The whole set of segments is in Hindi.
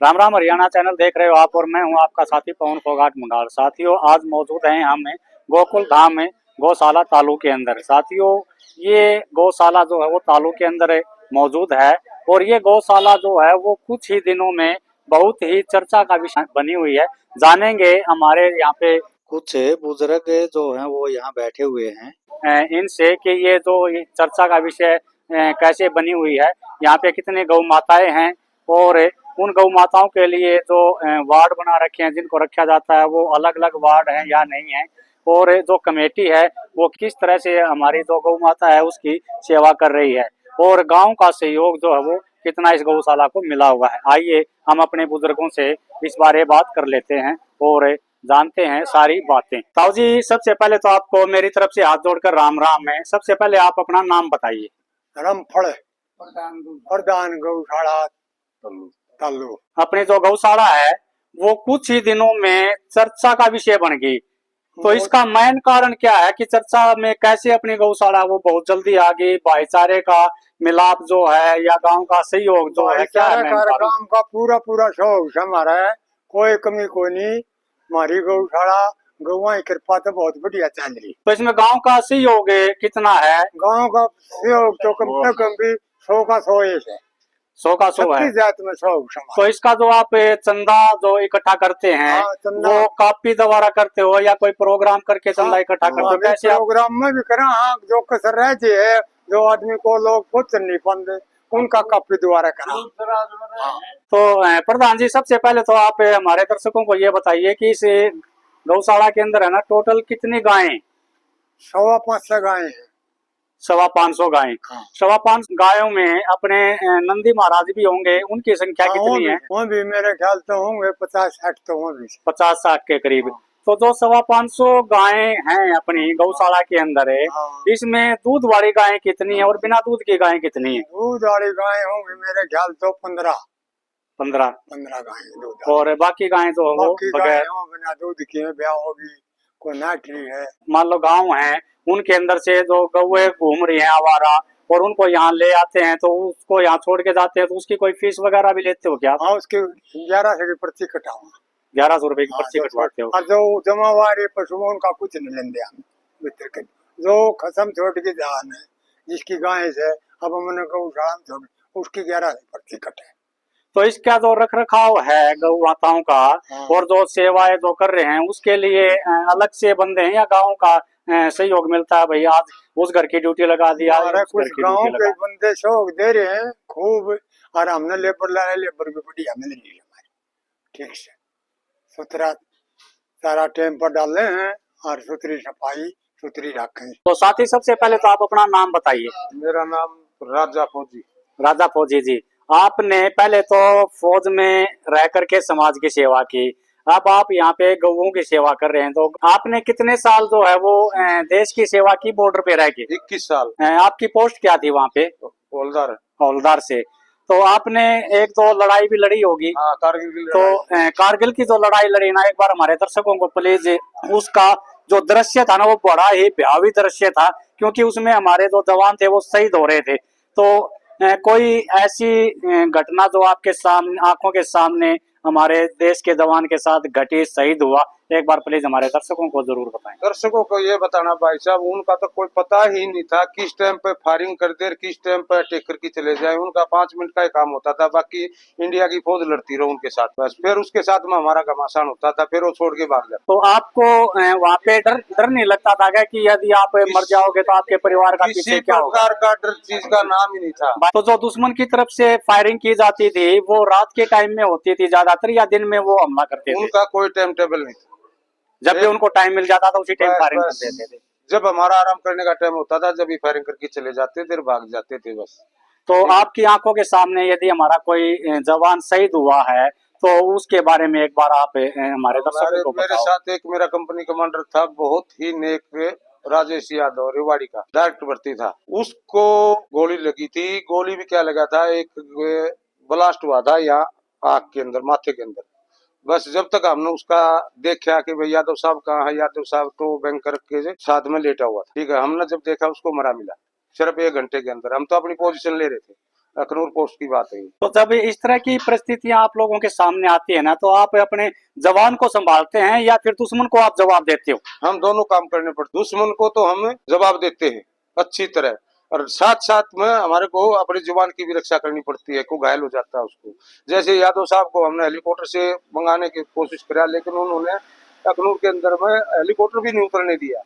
राम राम हरियाणा चैनल देख रहे हो आप और मैं हूं आपका साथी पवन फोगाट मंडाल। साथियों आज मौजूद हैं हम गोकुल धाम में गौशाला तालू के अंदर। साथियों ये गौशाला जो है वो तालू के अंदर मौजूद है और ये गौशाला जो है वो कुछ ही दिनों में बहुत ही चर्चा का विषय बनी हुई है। जानेंगे हमारे यहाँ पे कुछ बुजुर्ग जो हैं वो यहाँ बैठे हुए हैं इनसे कि ये जो चर्चा का विषय कैसे बनी हुई है, यहाँ पे कितने गौ माताएं हैं और उन गौ माताओं के लिए जो वार्ड बना रखे हैं जिनको रखा जाता है वो अलग अलग वार्ड हैं या नहीं है, और जो कमेटी है वो किस तरह से हमारी जो गौ माता है उसकी सेवा कर रही है और गांव का सहयोग जो है वो कितना इस गौशाला को मिला हुआ है। आइए हम अपने बुजुर्गों से इस बारे बात कर लेते हैं और जानते हैं सारी बातें। ताऊ जी सबसे पहले तो आपको मेरी तरफ से हाथ जोड़कर राम राम है। सबसे पहले आप अपना नाम बताइए। रमफल प्रधान गौशाला तालू। अपनी जो गौशाला है वो कुछ ही दिनों में चर्चा का विषय बन गई, तो इसका मेन कारण क्या है कि चर्चा में कैसे अपनी गौशाला वो बहुत जल्दी आ गई? भाईचारे का मिलाप जो है या गांव का सहयोग जो है, क्या है गांव का पूरा पूरा सहयोग हमारा है, कोई कमी कोई नहीं। हमारी गौशाला गौवा की कृपा तो बहुत बढ़िया चल रही। तो इसमें गांव का सहयोग कितना है? गांव का सहयोग तो कम से कम भी 100 का 100 है, 100 का 100 है। जात में सहयोग। तो इसका जो आप चंदा जो इकट्ठा करते हैं वो कापी द्वारा करते हो या कोई प्रोग्राम करके चंदा इकट्ठा करते हो? कैसे प्रोग्राम में भी करा। हाँ, जो कसर रहती है जो आदमी को लोग पूछ नहीं पाते उनका कापी द्वारा करा। तो प्रधान जी सबसे पहले तो आप हमारे दर्शकों को ये बताइए कि इस गौशाला के अंदर है ना टोटल कितनी गायें? 525 गायें हैं। 525 गायें। 525 गायों में अपने नंदी महाराज भी होंगे, उनकी संख्या कितनी है? वो भी मेरे ख्याल से होंगे 50-60 तो होंगे, 50-60 के करीब। तो जो 525 गायें हैं अपनी गौशाला के अंदर है, इसमें दूध वाली गायें कितनी है और बिना दूध की गायें कितनी है? दूध वाली गायें होंगी मेरे ख्याल तो 15 गायें। और बाकी गायें जो वो बगैर बिना दूध की ब्याह होगी, कोई नाटरी है। मान लो गाँव है उनके अंदर से जो गौए घूम रही है आवारा और उनको यहाँ ले आते हैं तो उसको यहाँ छोड़ के जाते हैं, तो उसकी कोई फीस वगैरह भी लेते हो क्या? हाँ, उसकी 1100 की पर्ची कटाऊंगा। 1100 रुपए की पर्ची कटवाते हो? और जो जमावारी पशु उनका कुछ नहीं लेंगे हम। जो खसम छोड़ के जान है जिसकी गाय से अब हमने गौशाला छोड़ उसकी 1100 पर्ची कटे। तो इसका जो रख रखाव है गौ माताओं का और जो सेवाएं जो कर रहे हैं उसके लिए अलग से बंदे हैं या गाँव का सहयोग मिलता है? भाई आज उस घर की ड्यूटी लगा दिया, कुछ गाँव के बंदे सहयोग दे रहे हैं खूब, और हमने लेबर लाया, लेबर भी बढ़िया मिल रही है हमारी ठीक से। सुथरा सारा टाइम पर डाले हैं और सुथरी सफाई सुथरी रखें। तो साथ ही सबसे पहले तो आप अपना नाम बताइए। मेरा नाम राजा फौजी। राजा फौजी जी, आपने पहले तो फौज में रह करके समाज की सेवा की, अब आप यहाँ पे गौओं की सेवा कर रहे हैं, तो आपने कितने साल जो है वो देश की सेवा की बॉर्डर पे रह के? 21 साल। आपकी पोस्ट क्या थी वहाँ पे? हवलदार। हवलदार से तो आपने एक दो लड़ाई भी लड़ी होगी। कारगिल की तो कारगिल की जो लड़ाई लड़ी ना, एक बार हमारे दर्शकों को प्लीज उसका जो दृश्य था ना वो बड़ा ही भयावी दृश्य था, क्योंकि उसमें हमारे जो जवान थे वो शहीद हो रहे थे। तो कोई ऐसी घटना जो आपके सामने आंखों के सामने हमारे देश के जवान के साथ घटी, शहीद हुआ, एक बार प्लीज हमारे दर्शकों को जरूर बताएं। दर्शकों को ये बताना भाई साहब, उनका तो कोई पता ही नहीं था किस टाइम पे फायरिंग कर दे, किस टाइम पे अटैक करके चले जाए। उनका 5 मिनट का ही काम होता था, बाकी इंडिया की फौज लड़ती रहो उनके साथ बस। फिर उसके साथ में हमारा घमासान होता था, फिर वो छोड़ के भाग जाता। तो आपको वहाँ पे डर नहीं लगता था क्या कि यदि आप मर जाओगे तो आपके परिवार का पीछे क्या होगा? किसी प्रकार का डर चीज का नाम ही नहीं था। तो जो दुश्मन की तरफ से फायरिंग की जाती थी वो रात के टाइम में होती थी ज्यादातर या दिन में वो हमला करते थे? उनका कोई टाइम टेबल नहीं था, जब भी उनको टाइम मिल जाता था उसी टाइम फायरिंग कर देते थे। जब हमारा आराम करने का टाइम होता था जब ही फायरिंग करके चले जाते थे, भाग जाते थे बस। तो आपकी आंखों के सामने यदि हमारा कोई जवान शहीद हुआ है तो उसके बारे में एक बार आप हमारे दर्शकों को बताओ। मेरे साथ एक मेरा कंपनी कमांडर था, बहुत ही नेक, राजेश यादव, रेवाड़ी का डायरेक्ट भर्ती था। उसको गोली लगी थी। गोली भी क्या लगा था, एक ब्लास्ट हुआ था यहाँ आँख के अंदर, माथे के अंदर। बस जब तक हमने उसका देखा कि भाई यादव साहब कहाँ है, यादव साहब तो बैंकर के साथ में लेटा हुआ था, ठीक है। हमने जब देखा उसको मरा मिला सिर्फ 1 घंटे के अंदर। हम तो अपनी पोजीशन ले रहे थे, अखनूर पोस्ट की बात है। तो जब इस तरह की परिस्थितियां आप लोगों के सामने आती है ना, तो आप अपने जवान को संभालते हैं या फिर दुश्मन को आप जवाब देते हो? हम दोनों काम करने पड़ते, दुश्मन को तो हम जवाब देते हैं अच्छी तरह, और साथ साथ में हमारे को अपनी जुबान की भी रक्षा करनी पड़ती है। को घायल हो जाता है उसको, जैसे यादव साहब को हमने हेलीकॉप्टर से मंगाने की कोशिश करा, लेकिन उन्होंने अखनूर के अंदर में हेलीकॉप्टर भी नहीं उतरने दिया।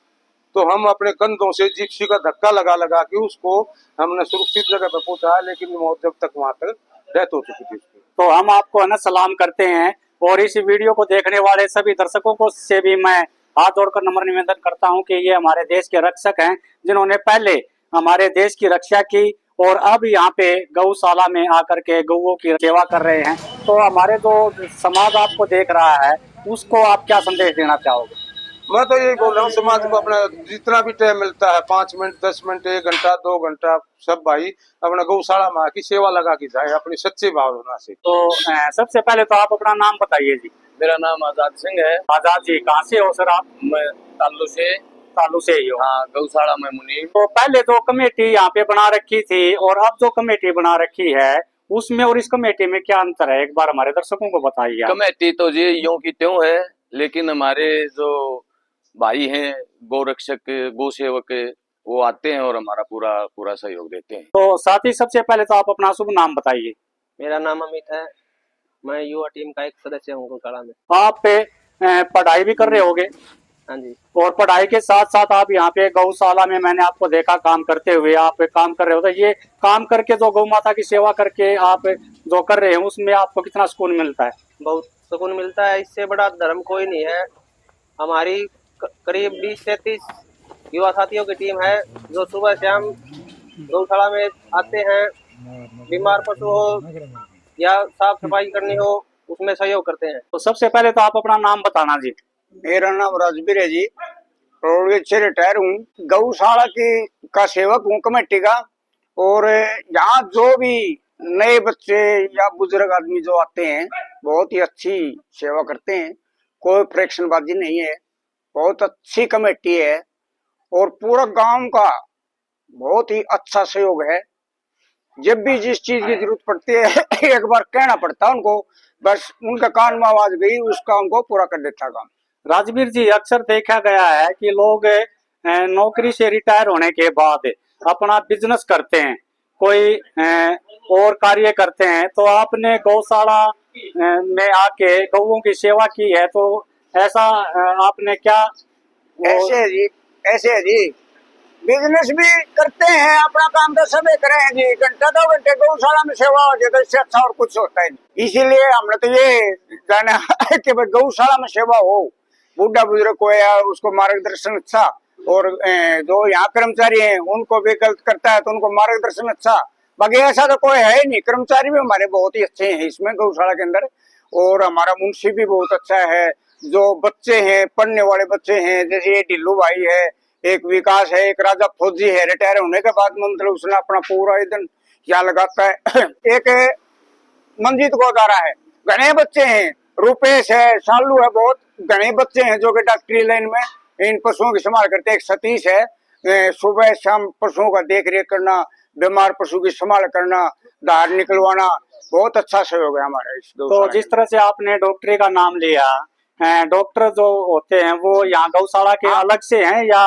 तो हम अपने कंधों से जिप्सी का धक्का लगा लगा के उसको हमने सुरक्षित जगह पे पहुंचाया, लेकिन वो जब तक वहां तक डेथ हो चुकी थी उसकी। तो हम आपको है ना सलाम करते हैं, और इस वीडियो को देखने वाले सभी दर्शकों को से भी मैं हाथ जोड़कर नम्र निवेदन करता हूं कि ये हमारे देश के रक्षक हैं, जिन्होंने पहले हमारे देश की रक्षा की और अब यहाँ पे गौशाला में आकर के गौओं की सेवा कर रहे हैं। तो हमारे जो समाज आपको देख रहा है, उसको आप क्या संदेश देना चाहोगे? मैं तो यही बोल रहा हूँ, समाज को अपना जितना भी टाइम मिलता है, 5 मिनट 10 मिनट 1 घंटा 2 घंटा, सब भाई अपना गौशाला में आके सेवा लगा के जाए अपनी सच्ची भावना से। तो सबसे पहले तो आप अपना नाम बताइए जी। मेरा नाम आजाद सिंह है। आजाद जी, कहाँ से हो सर आप? मैं ताल्लु से ही हो? हाँ, गौशाला में मुनीम। तो पहले जो कमेटी यहाँ पे बना रखी थी और अब जो कमेटी बना रखी है, उसमें और इस कमेटी में क्या अंतर है, एक बार हमारे दर्शकों को बताइए। कमेटी तो जी यूं की त्यों है, लेकिन हमारे जो भाई हैं गौ रक्षक गौ सेवक, वो आते हैं और हमारा पूरा पूरा सहयोग देते हैं। तो साथ ही सबसे पहले तो आप अपना शुभ नाम बताइए। मेरा नाम अमित है, मैं युवा टीम का एक सदस्य हूँ गौशाला में। आप पढ़ाई भी कर रहे होगे? हाँ जी। और पढ़ाई के साथ साथ आप यहाँ पे गौशाला में, मैंने आपको देखा काम करते हुए, आप काम कर रहे हो। तो ये काम करके जो गौ माता की सेवा करके आप जो कर रहे हैं, उसमें आपको कितना सुकून मिलता है? बहुत सुकून मिलता है, इससे बड़ा धर्म कोई नहीं है। हमारी करीब 20 से 30 युवा साथियों की टीम है, जो सुबह शाम गौशाला में आते हैं। बीमार पशु हो या साफ सफाई करनी हो, उसमें सहयोग करते हैं। तो सबसे पहले तो आप अपना नाम बताना जी। मेरा नाम राजवीर है जी, रोडवेज से रिटायर हूँ। गौशाला की का सेवक हूँ कमेटी का। और यहाँ जो भी नए बच्चे या बुजुर्ग आदमी जो आते हैं, बहुत ही अच्छी सेवा करते हैं, कोई फ्रैक्शनबाजी नहीं है, बहुत अच्छी कमेटी है। और पूरा गांव का बहुत ही अच्छा सहयोग है। जब भी जिस चीज की जरूरत पड़ती है एक बार कहना पड़ता है उनको, बस उनका कान में आवाज गई, उस काम को पूरा कर देता काम। राजवीर जी, अक्सर देखा गया है कि लोग नौकरी से रिटायर होने के बाद अपना बिजनेस करते हैं, कोई और कार्य करते हैं। तो आपने गौशाला में आके गौओं की सेवा की है, तो ऐसा आपने क्या? ऐसे है जी, बिजनेस भी करते हैं, अपना काम तो सभी करें जी। घंटा 2 घंटे गौशाला में सेवा हो जाए तो इससे अच्छा और कुछ होता है नहीं। इसीलिए हमने तो ये जाना है कि भाई गौशाला में सेवा हो, बूढ़ा बुजुर्ग को या उसको मार्गदर्शन अच्छा, और जो यहाँ कर्मचारी हैं उनको भी गलत करता है तो उनको मार्गदर्शन अच्छा। बाकी ऐसा तो कोई है ही नहीं, कर्मचारी भी हमारे बहुत ही अच्छे हैं इसमें गौशाला के अंदर। और हमारा मुंशी भी बहुत अच्छा है। जो बच्चे हैं, पढ़ने वाले बच्चे हैं, जैसे ये ढिल्लू भाई है, एक विकास है, एक राजा फौजी है, रिटायर होने के बाद मतलब उसने अपना पूरा एकदम क्या लगाता है एक मंजीत गोदारा है, घने बच्चे हैं, रूपेश है, शालू है, बहुत घने बच्चे हैं जो कि डॉक्टरी लाइन में इन पशुओं की संभाल करते हैं। एक सतीश है, सुबह शाम पशुओं का देख रेख करना, बीमार पशु की संभाल करना, धार निकलवाना, बहुत अच्छा सहयोग है हमारा इस। तो जिस तरह से आपने डॉक्टरी का नाम लिया, डॉक्टर जो होते हैं वो यहाँ गौशाला के अलग से हैं या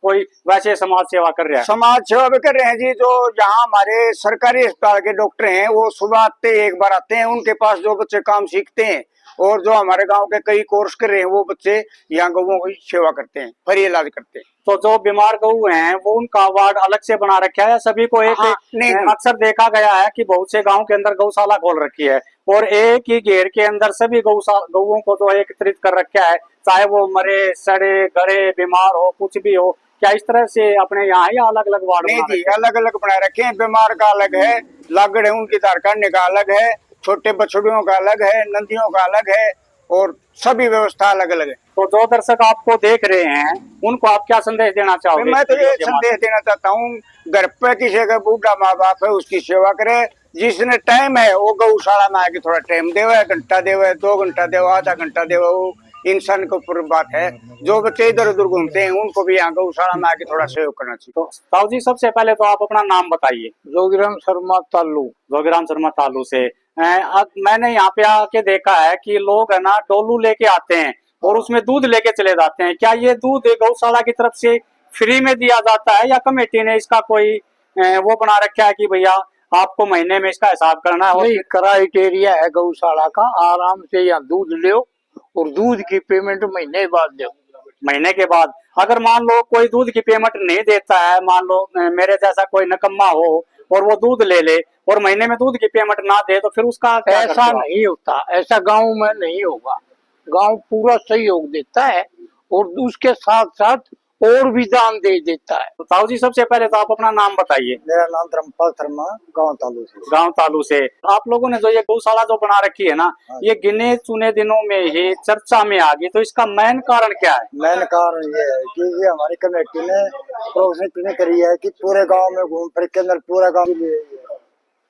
कोई वैसे समाज सेवा कर रहे हैं? समाज सेवा भी कर रहे हैं जी। जो यहाँ हमारे सरकारी अस्पताल के डॉक्टर हैं, वो सुबह आते एक बार आते हैं, उनके पास जो बच्चे काम सीखते हैं और जो हमारे गांव के कई कोर्स कर रहे हैं, वो बच्चे यहाँ गौओं की सेवा करते हैं, फ्री इलाज करते हैं। तो जो बीमार गऊ हैं वो उनका वार्ड अलग से बना रखा है या सभी को एक? नहीं, अक्सर देखा गया है कि बहुत से गांव के अंदर गौशाला खोल रखी है और एक ही घेर के अंदर सभी गौओं को जो एकत्रित कर रखा है, चाहे वो मरे सड़े गड़े बीमार हो कुछ भी हो। क्या इस तरह से अपने यहाँ या अलग अलग वार्ड? नहीं जी, अलग अलग बना रखे हैं। बीमार का अलग है, लागड़ है उनकी धार काटने का अलग है, छोटे बछड़ियों का अलग है, नंदियों का अलग है, और सभी व्यवस्था अलग अलग है। तो जो दर्शक आपको देख रहे हैं उनको आप क्या संदेश देना चाहोगे? मैं तो ये संदेश देना चाहता हूँ, घर पे किसी का बूढ़ा माँ बाप है उसकी सेवा करे, जिसने टाइम है वो गौशाला में आके थोड़ा टाइम देवे, घंटा देवे, 2 घंटा देवे, आधा घंटा देवे, वो इंसान के ऊपर बात है। जो बच्चे इधर उधर घूमते हैं उनको भी यहाँ गौशाला में आके थोड़ा सहयोग करना चाहिए। तो ताऊ जी सबसे पहले तो आप अपना नाम बताइए। जोगीराम शर्मा तालू। जोगीराम शर्मा तालू से। अब मैंने यहाँ पे आके देखा है कि लोग है ना डोलू लेके आते हैं और उसमें दूध लेके चले जाते हैं। क्या ये दूध गौशाला की तरफ से फ्री में दिया जाता है या कमेटी ने इसका कोई वो बना रखा है कि भैया आपको महीने में इसका हिसाब करना है? और क्राइटेरिया है गौशाला का, आराम से यहाँ दूध लो और दूध की पेमेंट महीने बाद दो। महीने के बाद अगर मान लो कोई दूध की पेमेंट नहीं देता है, मान लो मेरे जैसा कोई नकम्मा हो और वो दूध ले ले और महीने में दूध की पेमेंट ना दे तो फिर उसका क्या करते हो? ऐसा नहीं होता, ऐसा गांव में नहीं होगा। गांव पूरा सहयोग देता है और उसके साथ साथ और भी दान दे देता है। तो ताऊ जी सबसे पहले तो आप अपना नाम बताइए। मेरा नाम धर्मपाल शर्मा, गांव तालू से। गांव तालू से। आप लोगों ने जो ये गौशाला जो बना रखी है ना, ये गिने चुने दिनों में ही चर्चा में आ गई, तो इसका मेन कारण क्या है? मेन कारण ये है कि ये हमारी कमेटी ने प्रोसेस इतनी करी है कि पूरे गांव में घूम फिर के अंदर पूरा गांव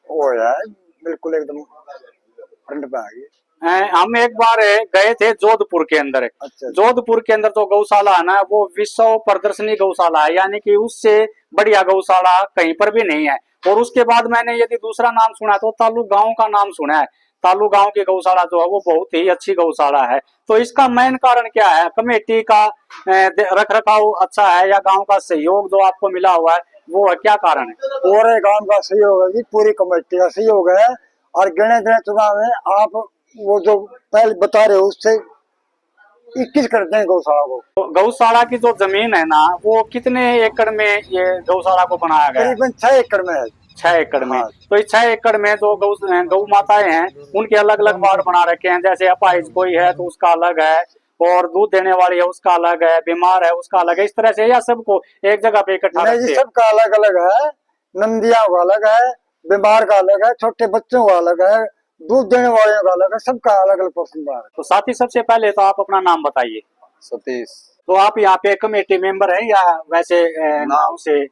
वो है बिल्कुल एकदम फ्रंट पे आ गई। हम एक बार गए थे जोधपुर के अंदर। अच्छा। जोधपुर के अंदर तो गौशाला है ना वो विश्व प्रदर्शनी गौशाला है, यानी कि उससे बढ़िया गौशाला कहीं पर भी नहीं है। और उसके बाद मैंने यदि दूसरा नाम सुना तो तालू गांव का नाम सुना है। तालू गांव की गौशाला जो है वो बहुत ही अच्छी गौशाला है। तो इसका मेन कारण क्या है? कमेटी का रख रखाव अच्छा है या गाँव का सहयोग जो आपको मिला हुआ है वो क्या कारण है? पूरे गांव का सहयोग है जी, पूरी कमेटी का सहयोग है। और गिने गिने चुनाव में आप वो जो पहले बता रहे हो उससे 21 करते हैं गौशाला को। तो गौशाला की जो जमीन है ना वो कितने एकड़ में ये गौशाला को बनाया गया है? करीबन 6 एकड़ में है। 6 एकड़ में। हाँ। तो इस 6 एकड़ में जो गौ माताएं हैं उनके अलग अलग वार्ड बना रखे हैं। जैसे अपाहिज कोई है तो उसका अलग है, और दूध देने वाली है उसका अलग है, बीमार है उसका अलग है, इस तरह से या सबको एक जगह पे इकट्ठा नहीं रखते जी, हैं? सबका अलग अलग है। नंदिया का अलग है, बीमार का अलग है, छोटे बच्चों का अलग है, दूध देने वाले का अलग है, सबका अलग अलग पर्सन है। तो साथ ही सबसे पहले तो आप अपना नाम बताइए। सतीश। तो आप यहाँ पे कमेटी मेंबर हैं या वैसे नाम से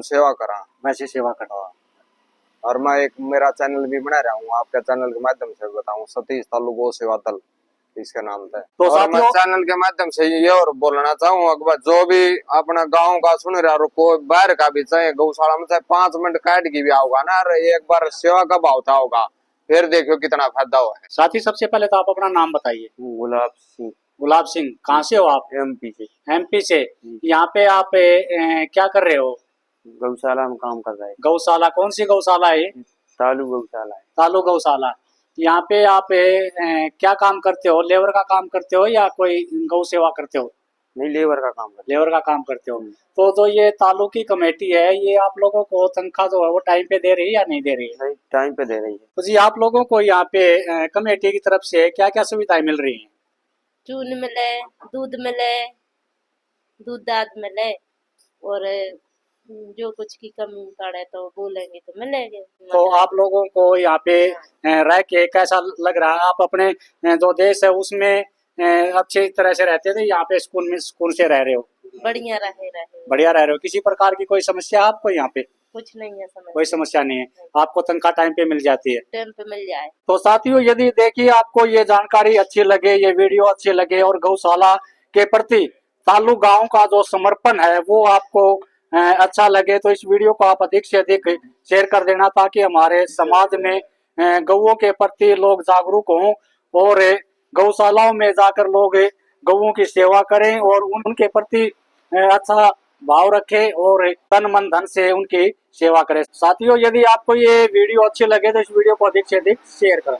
सेवा करा, वैसे सेवा करता? और मैं एक मेरा चैनल भी बना रहा हूँ, आपके चैनल के माध्यम से बताऊँ, सतीश तालु गौ सेवा दल इसके नाम से। तो और मैं चैनल के माध्यम से ये और बोलना चाहूँ अकबर, जो भी अपना गांव का सुन रहा हो, कोई बाहर का भी चाहे गौशाला में चाहे 5 मिनट काट की भी आओगा ना, एक बार सेवा का भाव था होगा, फिर देखो कितना फायदा हुआ है। साथ ही सबसे पहले तो आप अपना नाम बताइए। गुलाब सिंह। गुलाब सिंह, कहाँ से हो आप? MP से। MP से। यहाँ पे आप क्या कर रहे हो? गौशाला में काम कर रहा है। गौशाला कौन सी गौशाला है? तालु गौशाला है। तालु गौशाला। यहाँ पे आप क्या काम करते हो? लेबर का काम करते हो या कोई गौ सेवा करते हो? नहीं, लेबर का काम करते। लेबर का काम करते हो। तो जो ये तालु की कमेटी है ये आप लोगों को तनख्वाह जो है वो टाइम पे दे रही है या नहीं दे रही है? नहीं, टाइम पे दे रही है। तो जी आप लोगों को यहाँ पे कमेटी की तरफ से क्या क्या सुविधाएं मिल रही हैं? चून मिले, दूध मिले, दूध दाद मिले, और जो कुछ की कमी पड़े तो बोलेंगे तो मिलेंगे। तो आप लोगों को यहाँ पे रह के कैसा लग रहा है? आप अपने जो देश है उसमें अच्छी तरह से रहते थे, यहाँ पे स्कूल में सुकून से रह रहे हो? बढ़िया रहे बढ़िया रह रहे हो। किसी प्रकार की कोई समस्या आपको यहाँ पे? कुछ नहीं है, समझ कोई समस्या नहीं है, आपको तनख्वाह टाइम पे मिल जाती है। टाइम पे मिल जाए। तो साथियों यदि देखिए आपको ये जानकारी अच्छी लगे, ये वीडियो अच्छी लगे और गौशाला के प्रति तालु गांव का जो समर्पण है वो आपको अच्छा लगे तो इस वीडियो को आप अधिक से अधिक शेयर कर देना, ताकि हमारे समाज में गौओं के प्रति लोग जागरूक हों और गौशालाओं में जाकर लोग गौओं की सेवा करें और उनके प्रति अच्छा भाव रखें और तन मन धन से उनकी सेवा करें। साथियों यदि आपको ये वीडियो अच्छी लगे तो इस वीडियो को अधिक से अधिक शेयर करना।